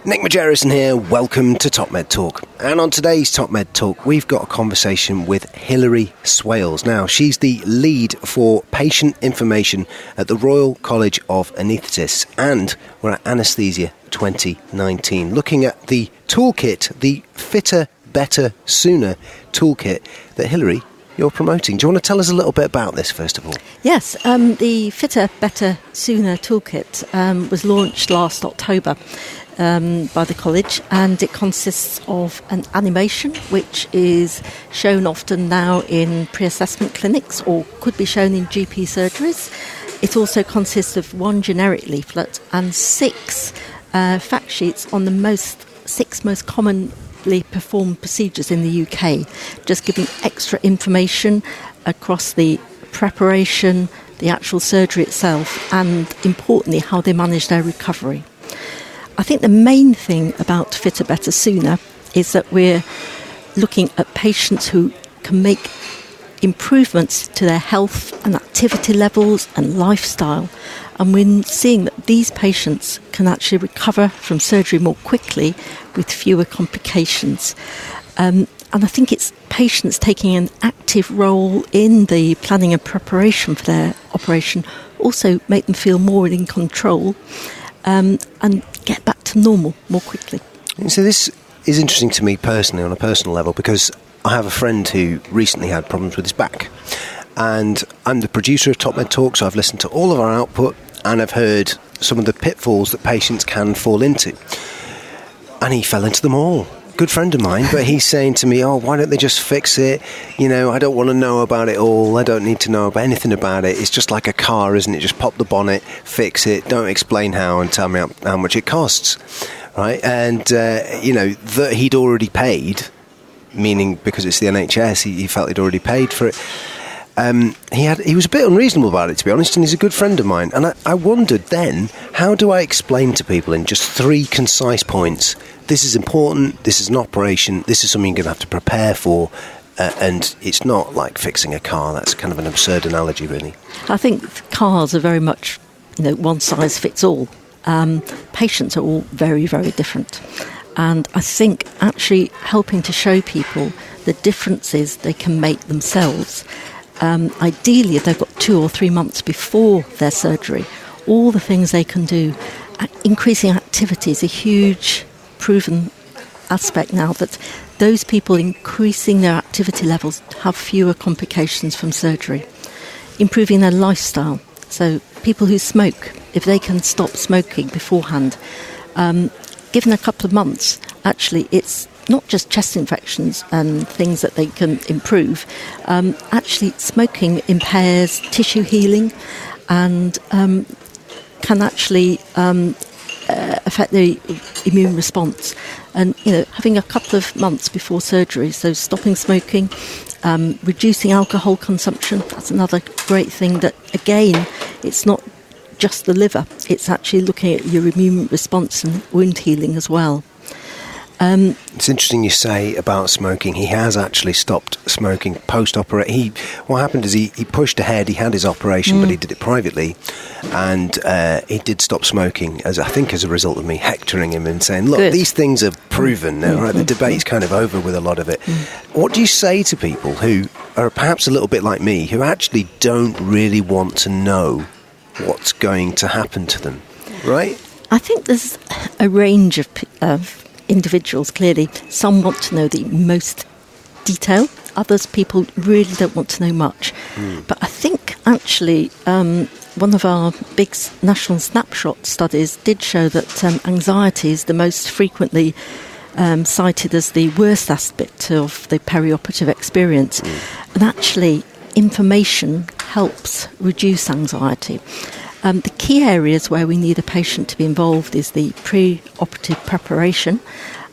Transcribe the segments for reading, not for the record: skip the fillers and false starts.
Nick Margerrison here, welcome to Top Med Talk. And on today's Top Med Talk, we've got a conversation with Hilary Swales. Now, she's the lead for patient information at the Royal College of Anaesthetists, and we're at Anaesthesia 2019, looking at the toolkit, the Fitter, Better, Sooner toolkit that Hilary, you're promoting. Do you want to tell us a little bit about this, first of all? Yes, the Fitter, Better, Sooner toolkit was launched last October by the college, and it consists of an animation which is shown often now in pre-assessment clinics or could be shown in GP surgeries. It also consists of one generic leaflet and 6 fact sheets on the 6 most commonly performed procedures in the UK, just giving extra information across the preparation, the actual surgery itself, and importantly how they manage their recovery. I think the main thing about Fitter, Better, Sooner is that we're looking at patients who can make improvements to their health and activity levels and lifestyle. And we're seeing that these patients can actually recover from surgery more quickly with fewer complications. And I think it's patients taking an active role in the planning and preparation for their operation also make them feel more in control and get back to normal more quickly. So this is interesting to me personally on a personal level, because I have a friend who recently had problems with his back, and I'm the producer of Top Med Talk, so I've listened to all of our output and I've heard some of the pitfalls that patients can fall into, and he fell into them all. Good friend of mine, but he's saying to me, why don't they just fix it? You know, I don't want to know about it all. I don't need to know about anything about it. It's just like a car, isn't it? Just pop the bonnet, fix it, don't explain how, and tell me how much it costs, right? And, that he'd already paid, meaning because it's the NHS, he felt he'd already paid for it. He was a bit unreasonable about it, to be honest, and he's a good friend of mine. And I wondered then, how do I explain to people in just 3 concise points, this is important, this is an operation, this is something you're going to have to prepare for, and it's not like fixing a car. That's kind of an absurd analogy, really. I think cars are very much, one size fits all. Patients are all very, very different. And I think actually helping to show people the differences they can make themselves. Ideally, if they've got 2 or 3 months before their surgery, all the things they can do. Increasing activity is a huge proven aspect now, that those people increasing their activity levels have fewer complications from surgery. Improving their lifestyle. So people who smoke, if they can stop smoking beforehand, given a couple of months, actually it's not just chest infections and things that they can improve. Actually, smoking impairs tissue healing and can actually affect the immune response. And, having a couple of months before surgery, so stopping smoking, reducing alcohol consumption, that's another great thing that, again, it's not just the liver, it's actually looking at your immune response and wound healing as well. It's interesting you say about smoking. He has actually stopped smoking post-operation. What happened is he pushed ahead. He had his operation, but he did it privately, and he did stop smoking, as a result of me hectoring him and saying, look, these things are proven now, right? The debate's kind of over with a lot of it. What do you say to people who are perhaps a little bit like me, who actually don't really want to know what's going to happen to them, right? I think there's a range of individuals, clearly. Some want to know the most detail. Others, people really don't want to know much. But I think actually one of our big national snapshot studies did show that anxiety is the most frequently cited as the worst aspect of the perioperative experience. And actually information helps reduce anxiety. The key areas where we need a patient to be involved is the pre-operative preparation,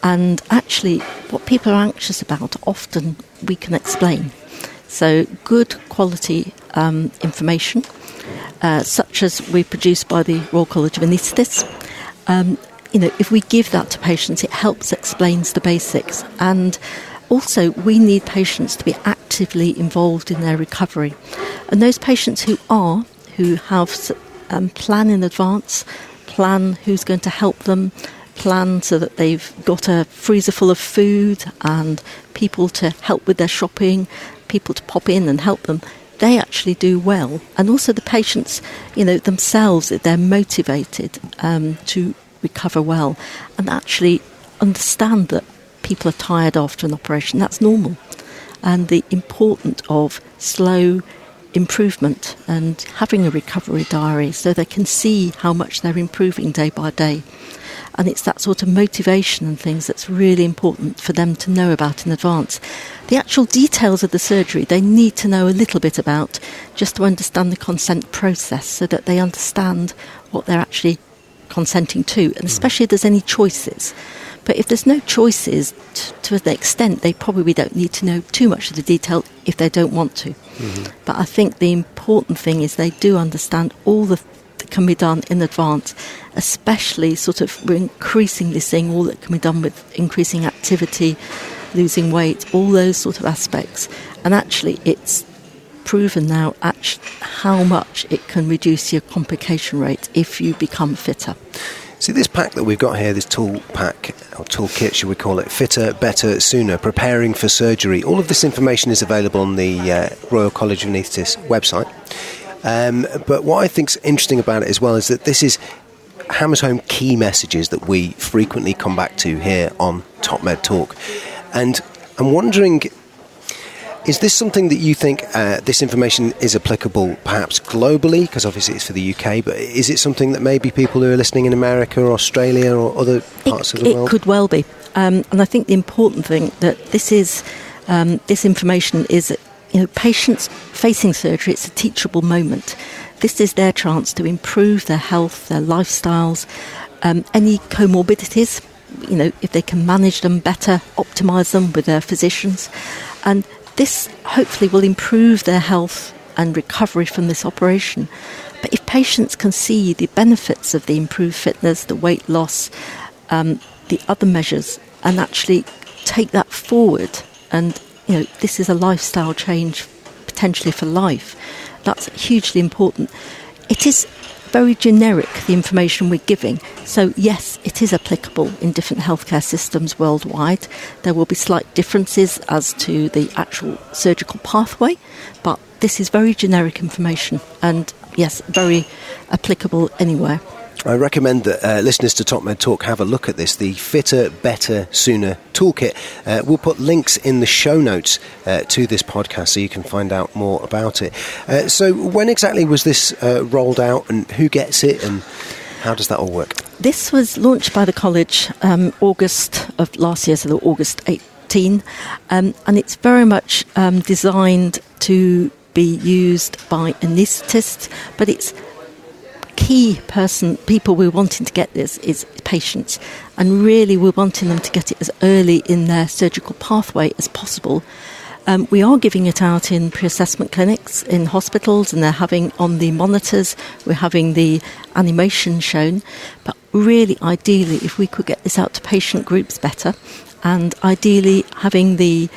and actually what people are anxious about often we can explain. So good quality information, such as we produce by the Royal College of Anaesthetists. If we give that to patients, it helps explains the basics. And also we need patients to be actively involved in their recovery. And those patients who have plan in advance, plan who's going to help them, plan so that they've got a freezer full of food and people to help with their shopping, people to pop in and help them, they actually do well. And also the patients, themselves, they're motivated to recover well and actually understand that people are tired after an operation. That's normal. And the importance of slow improvement and having a recovery diary so they can see how much they're improving day by day. And it's that sort of motivation and things that's really important for them to know about in advance. The actual details of the surgery they need to know a little bit about just to understand the consent process so that they understand what they're actually consenting to, and especially if there's any choices. But if there's no choices, to an extent, they probably don't need to know too much of the detail if they don't want to. Mm-hmm. But I think the important thing is they do understand all that can be done in advance, especially we're increasingly seeing all that can be done with increasing activity, losing weight, all those sort of aspects. And actually it's proven now how much it can reduce your complication rate if you become fitter. See, this pack that we've got here, this tool pack, or toolkit, should we call it, Fitter, Better, Sooner, Preparing for Surgery. All of this information is available on the Royal College of Anaesthetists website. But what I think's interesting about it as well is that this hammers home key messages that we frequently come back to here on Top Med Talk. And I'm wondering, is this something that you think this information is applicable perhaps globally, because obviously it's for the UK, but is it something that maybe people who are listening in America or Australia or other parts of the world? It could well be. And I think the important thing that this information is that, patients facing surgery, it's a teachable moment. This is their chance to improve their health, their lifestyles, any comorbidities, if they can manage them better, optimise them with their physicians. And this hopefully will improve their health and recovery from this operation. But if patients can see the benefits of the improved fitness, the weight loss, the other measures, and actually take that forward, and this is a lifestyle change potentially for life, that's hugely important. It is very generic, the information we're giving. So yes, it is applicable in different healthcare systems worldwide. There will be slight differences as to the actual surgical pathway, but this is very generic information and yes, very applicable anywhere. I recommend that listeners to Top Med Talk have a look at this, the Fitter, Better, Sooner toolkit. We'll put links in the show notes to this podcast so you can find out more about it. So when exactly was this rolled out, and who gets it, and how does that all work? This was launched by the college August of last year, so August 18, and it's very much designed to be used by anaesthetists, but it's people we're wanting to get this is patients, and really we're wanting them to get it as early in their surgical pathway as possible. We are giving it out in pre-assessment clinics in hospitals, and they're having on the monitors, we're having the animation shown, but really ideally if we could get this out to patient groups better, and ideally having the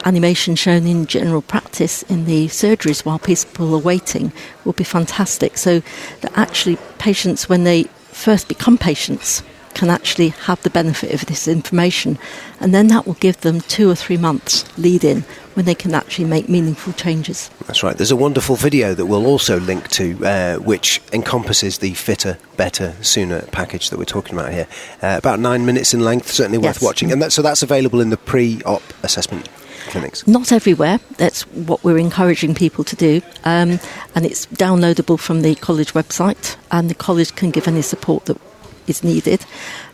animation shown in general practice in the surgeries while people are waiting will be fantastic, so that actually patients, when they first become patients, can actually have the benefit of this information, and then that will give them 2 or 3 months lead in when they can actually make meaningful changes. That's right. There's a wonderful video that we'll also link to which encompasses the Fitter, Better, Sooner package that we're talking about here. About 9 minutes in length, certainly worth watching, and so that's available in the pre-op assessment clinics. Not everywhere. That's what we're encouraging people to do, and it's downloadable from the college website, and the college can give any support that is needed.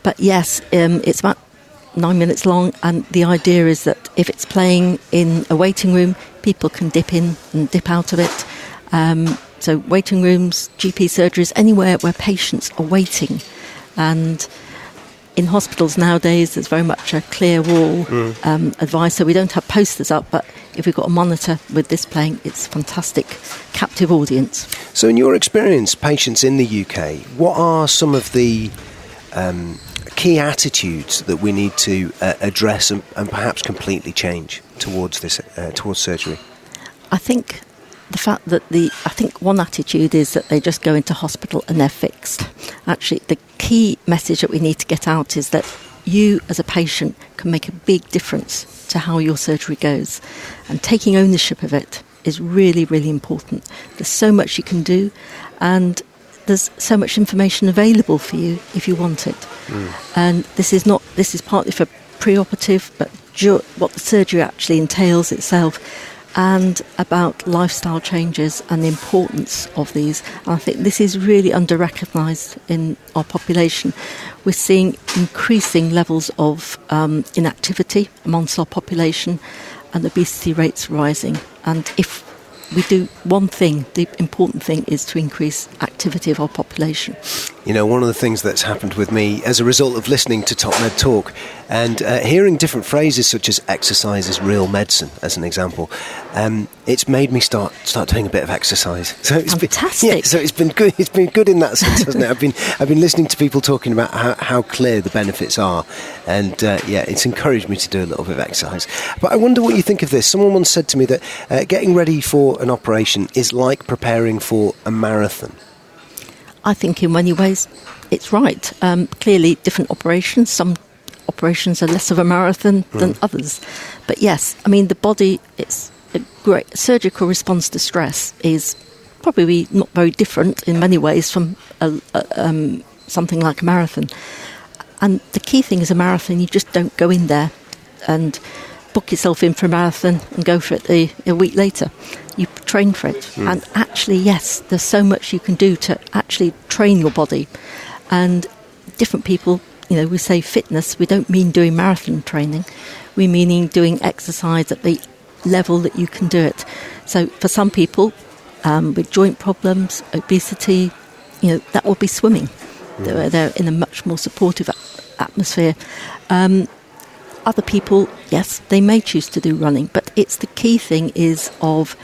But yes, it's about 9 minutes long, and the idea is that if it's playing in a waiting room, people can dip in and dip out of it. So waiting rooms, GP surgeries, anywhere where patients are waiting. And in hospitals nowadays, there's very much a clear wall advice, so we don't have posters up, but if we've got a monitor with this playing, it's fantastic, captive audience. So in your experience, patients in the UK, what are some of the key attitudes that we need to address and perhaps completely change towards this towards surgery? I think the fact that I think one attitude is that they just go into hospital and they're fixed. Actually, the key message that we need to get out is that you as a patient can make a big difference to how your surgery goes. And taking ownership of it is really, really important. There's so much you can do, and there's so much information available for you if you want it. And this is partly for preoperative, but what the surgery actually entails itself, and about lifestyle changes and the importance of these. And I think this is really under-recognised in our population. We're seeing increasing levels of inactivity amongst our population, and obesity rates rising. And if we do one thing, the important thing is to increase activity of our population. You know, one of the things that's happened with me as a result of listening to Top Med Talk and hearing different phrases such as exercise is real medicine, as an example, it's made me start doing a bit of exercise. So it's fantastic. So it's been good. It's been good in that sense, hasn't it? I've been listening to people talking about how clear the benefits are, and it's encouraged me to do a little bit of exercise. But I wonder what you think of this. Someone once said to me that getting ready for an operation is like preparing for a marathon. I think in many ways it's right. Clearly, different operations. Some operations are less of a marathon than others. But yes, I mean, the body, it's a great surgical response to stress is probably not very different in many ways from something like a marathon. And the key thing is a marathon, you just don't go in there and book yourself in for a marathon and go for it a week later. You train for it. And actually, yes, there's so much you can do to actually train your body. And different people, we say fitness, we don't mean doing marathon training. We mean doing exercise at the level that you can do it. So for some people with joint problems, obesity, that will be swimming. They're in a much more supportive atmosphere. Other people, yes, they may choose to do running, but it's the key thing is of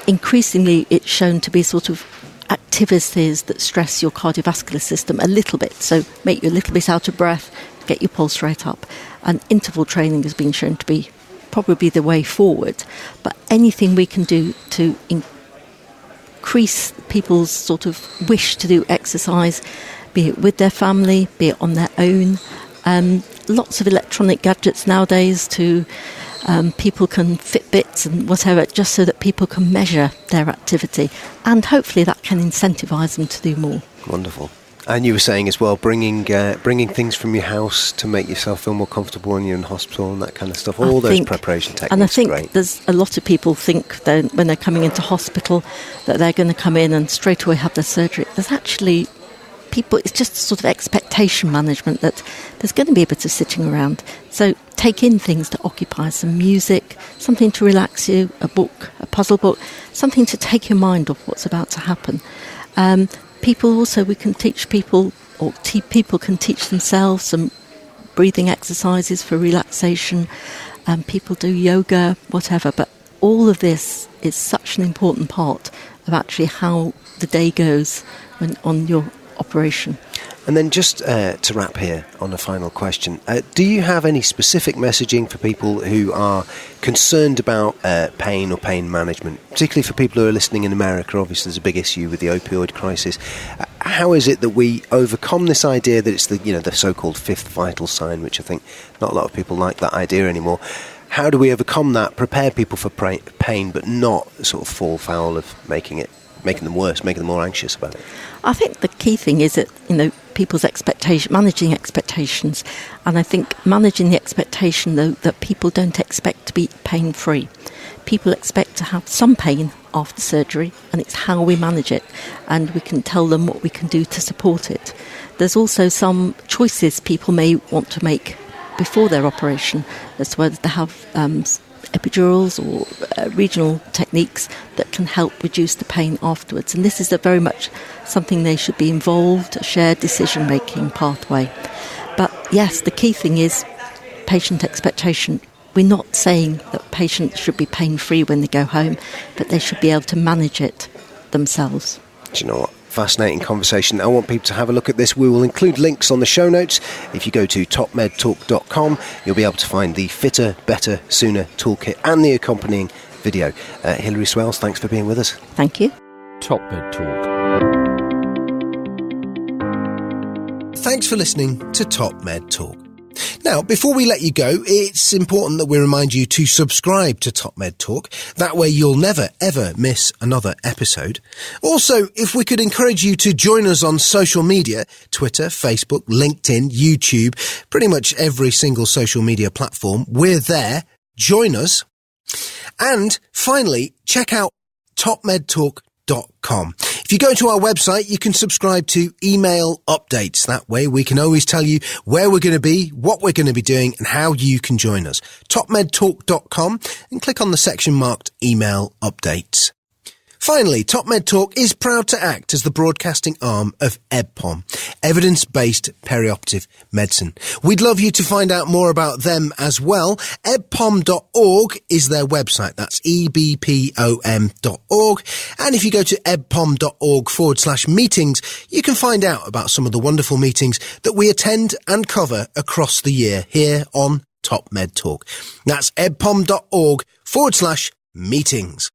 increasingly it's shown to be sort of activities that stress your cardiovascular system a little bit, so make you a little bit out of breath, get your pulse rate up. And interval training has been shown to be probably the way forward. But anything we can do to increase people's sort of wish to do exercise, be it with their family, be it on their own. Lots of electronic gadgets nowadays to people can Fitbits and whatever, just so that people can measure their activity, and hopefully that can incentivise them to do more. Wonderful. And you were saying as well, bringing things from your house to make yourself feel more comfortable when you're in hospital and that kind of stuff. All those preparation techniques. And I think great. There's a lot of people think that when they're coming into hospital that they're going to come in and straight away have their surgery. There's actually people, it's just sort of expectation management that there's going to be a bit of sitting around. So take in things to occupy, some music, something to relax you, a book, a puzzle book, something to take your mind off what's about to happen. People also, we can teach people, or people can teach themselves some breathing exercises for relaxation. People do yoga, whatever. But all of this is such an important part of actually how the day goes on your operation. And then just to wrap here on a final question, do you have any specific messaging for people who are concerned about pain or pain management, particularly for people who are listening in America? Obviously there's a big issue with the opioid crisis. How is it that we overcome this idea that it's the so-called fifth vital sign, which I think not a lot of people like that idea anymore? How do we overcome that, prepare people for pain, but not sort of fall foul of making them worse, making them more anxious about it? I think the key thing is that, people's managing expectations. And I think managing the expectation, though, that people don't expect to be pain-free. People expect to have some pain after surgery, and it's how we manage it. And we can tell them what we can do to support it. There's also some choices people may want to make before their operation as to whether they have epidurals or regional techniques that can help reduce the pain afterwards. And this is very much something they should be involved, a shared decision-making pathway. But yes, the key thing is patient expectation. We're not saying that patients should be pain-free when they go home, but they should be able to manage it themselves. Do you know what? Fascinating conversation. I want people to have a look at this. We will include links on the show notes. If you go to topmedtalk.com, you'll be able to find the Fitter, Better, Sooner toolkit and the accompanying video. Hilary Swales, thanks for being with us. Thank you. Top Med Talk. Thanks for listening to Top Med Talk. Now, before we let you go, it's important that we remind you to subscribe to Top Med Talk. That way you'll never, ever miss another episode. Also, if we could encourage you to join us on social media, Twitter, Facebook, LinkedIn, YouTube, pretty much every single social media platform, we're there. Join us. And finally, check out topmedtalk.com. If you go to our website, you can subscribe to email updates. That way we can always tell you where we're going to be, what we're going to be doing, and how you can join us. topmedtalk.com and click on the section marked email updates. Finally, Top Med Talk is proud to act as the broadcasting arm of EBPOM, Evidence-Based Perioperative Medicine. We'd love you to find out more about them as well. ebpom.org is their website. That's ebpom.org. And if you go to ebpom.org/meetings, you can find out about some of the wonderful meetings that we attend and cover across the year here on Top Med Talk. That's ebpom.org/meetings.